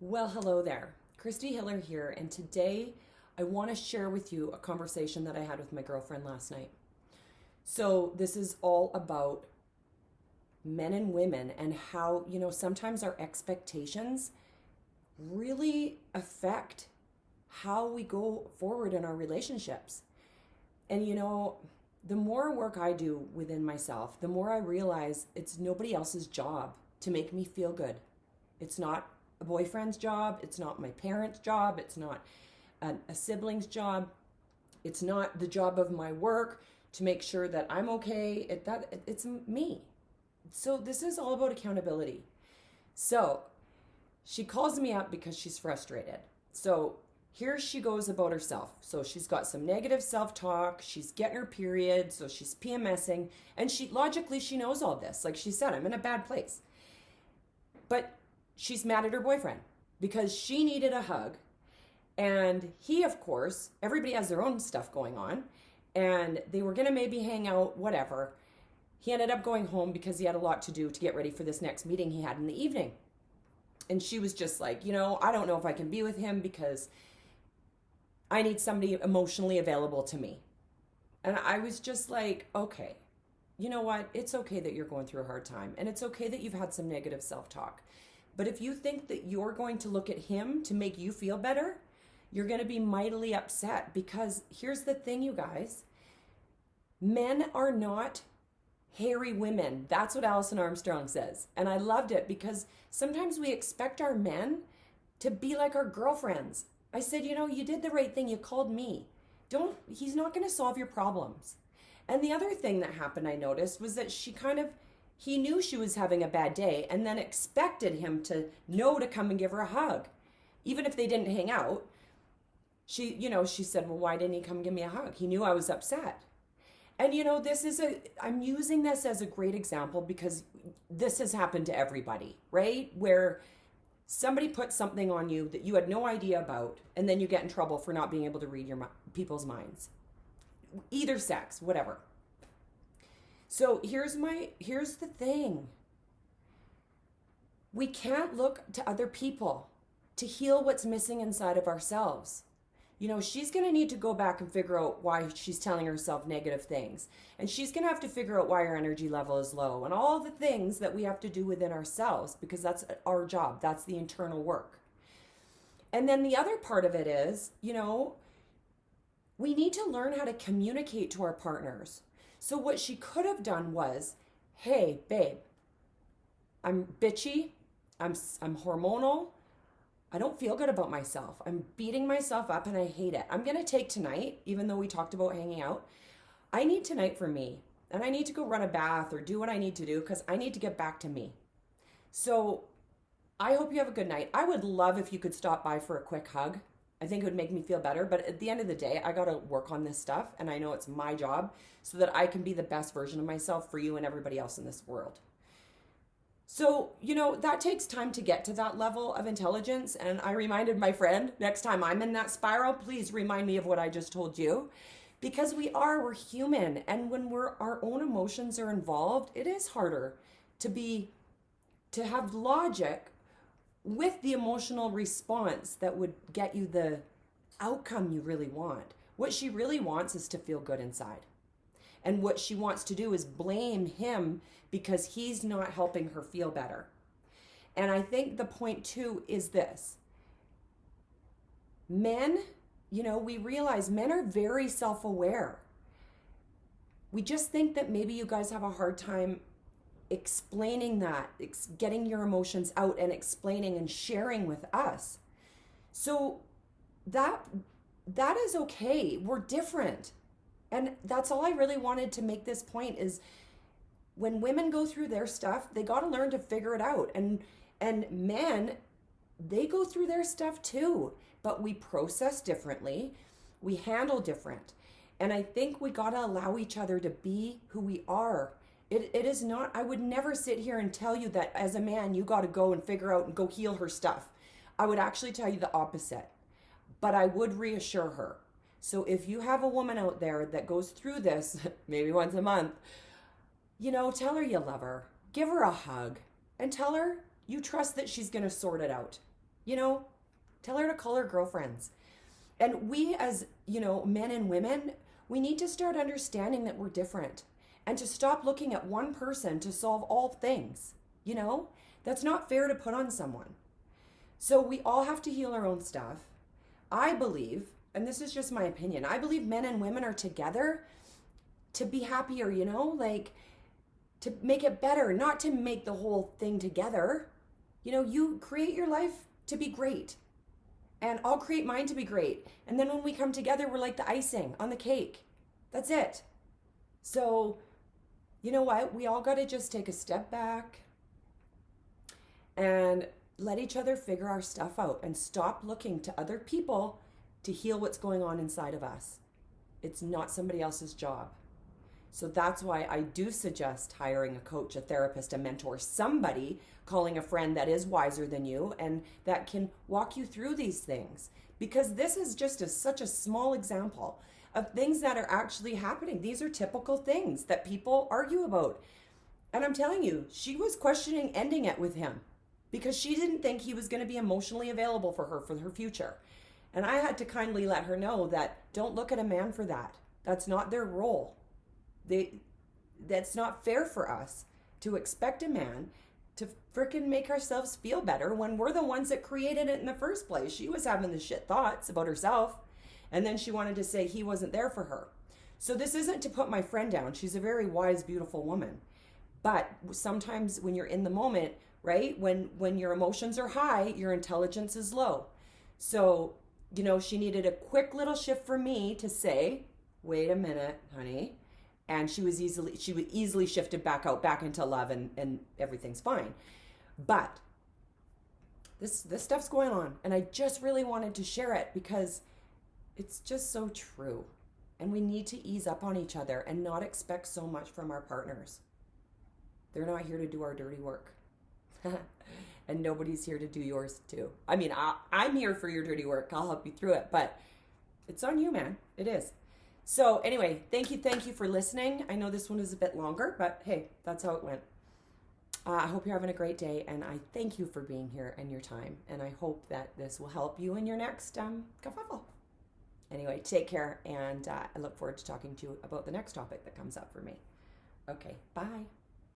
Well, hello there. Kristi Hiller here, and today I want to share with you a conversation that I had with my girlfriend last night. So, this is all about men and women and how, sometimes our expectations really affect how we go forward in our relationships. And, the more work I do within myself, the more I realize it's nobody else's job to make me feel good. It's not a boyfriend's job. It's not my parents' job. It's not a sibling's job. It's not the job of my work to make sure that I'm okay. It's me. So this is all about accountability. So she calls me up because she's frustrated. So here she goes about herself. So she's got some negative self-talk. She's getting her period. So she's PMSing. And she knows all this. Like she said, I'm in a bad place. But she's mad at her boyfriend because she needed a hug. And he, of course, everybody has their own stuff going on. And they were going to maybe hang out, whatever. He ended up going home because he had a lot to do to get ready for this next meeting he had in the evening. And she was just like, I don't know if I can be with him because I need somebody emotionally available to me. And I was just like, okay, you know what? It's okay that you're going through a hard time. And it's okay that you've had some negative self-talk. But if you think that you're going to look at him to make you feel better, you're going to be mightily upset, because here's the thing, you guys. Men are not hairy women. That's what Alison Armstrong says. And I loved it because sometimes we expect our men to be like our girlfriends. I said, you did the right thing. You called me. He's not going to solve your problems. And the other thing that happened, I noticed, was that he knew she was having a bad day and then expected him to know to come and give her a hug. Even if they didn't hang out, she said, well, why didn't he come give me a hug? He knew I was upset. And I'm using this as a great example because this has happened to everybody, right? Where somebody puts something on you that you had no idea about, and then you get in trouble for not being able to read people's minds. Either sex, whatever. So here's the thing. We can't look to other people to heal what's missing inside of ourselves. She's going to need to go back and figure out why she's telling herself negative things. And she's going to have to figure out why her energy level is low and all the things that we have to do within ourselves, because that's our job. That's the internal work. And then the other part of it is, we need to learn how to communicate to our partners. So what she could have done was, hey, babe, I'm bitchy. I'm hormonal. I don't feel good about myself. I'm beating myself up and I hate it. I'm going to take tonight, even though we talked about hanging out. I need tonight for me. And I need to go run a bath or do what I need to do because I need to get back to me. So I hope you have a good night. I would love if you could stop by for a quick hug. I think it would make me feel better. But at the end of the day, I got to work on this stuff. And I know it's my job so that I can be the best version of myself for you and everybody else in this world. So, that takes time to get to that level of intelligence. And I reminded my friend, next time I'm in that spiral, please remind me of what I just told you. Because we're human. And when our own emotions are involved, it is harder to have logic with the emotional response that would get you the outcome you really want. What she really wants is to feel good inside. And what she wants to do is blame him because he's not helping her feel better. And I think the point too is this. Men, we realize men are very self-aware. We just think that maybe you guys have a hard time explaining that, getting your emotions out and explaining and sharing with us. So that is okay. We're different. And that's all I really wanted to make this point is when women go through their stuff, they got to learn to figure it out. And men, they go through their stuff too, but we process differently. We handle different. And I think we got to allow each other to be who we are. It is not, I would never sit here and tell you that as a man, you got to go and figure out and go heal her stuff. I would actually tell you the opposite, but I would reassure her. So if you have a woman out there that goes through this, maybe once a month, tell her you love her, give her a hug, and tell her you trust that she's going to sort it out. You know, tell her to call her girlfriends. And we, as, men and women, we need to start understanding that we're different and to stop looking at one person to solve all things. That's not fair to put on someone. So we all have to heal our own stuff. I believe, and this is just my opinion, I believe men and women are together to be happier, like to make it better, not to make the whole thing together. You create your life to be great. And I'll create mine to be great. And then when we come together, we're like the icing on the cake. That's it. So, you know what? We all got to just take a step back and let each other figure our stuff out and stop looking to other people to heal what's going on inside of us. It's not somebody else's job. So that's why I do suggest hiring a coach, a therapist, a mentor, somebody, calling a friend that is wiser than you and that can walk you through these things. Because this is just such a small example of things that are actually happening. These are typical things that people argue about. And I'm telling you, she was questioning ending it with him because she didn't think he was going to be emotionally available for her future. And I had to kindly let her know that don't look at a man for that. That's not their role. That's not fair for us to expect a man to frickin' make ourselves feel better when we're the ones that created it in the first place. She was having the shit thoughts about herself, and then she wanted to say he wasn't there for her. So this isn't to put my friend down. She's a very wise, beautiful woman. But sometimes when you're in the moment, right, when your emotions are high, your intelligence is low. So, she needed a quick little shift for me to say, wait a minute, honey. And she was easily shifted back into love, and everything's fine. But this stuff's going on, and I just really wanted to share it because it's just so true. And we need to ease up on each other and not expect so much from our partners. They're not here to do our dirty work. And nobody's here to do yours too. I mean, I'm here for your dirty work. I'll help you through it, but it's on you, man. It is. So anyway, thank you for listening. I know this one is a bit longer, but hey, that's how it went. I hope you're having a great day, and I thank you for being here and your time, and I hope that this will help you in your next kerfuffle. Anyway, take care, and I look forward to talking to you about the next topic that comes up for me. Okay, bye.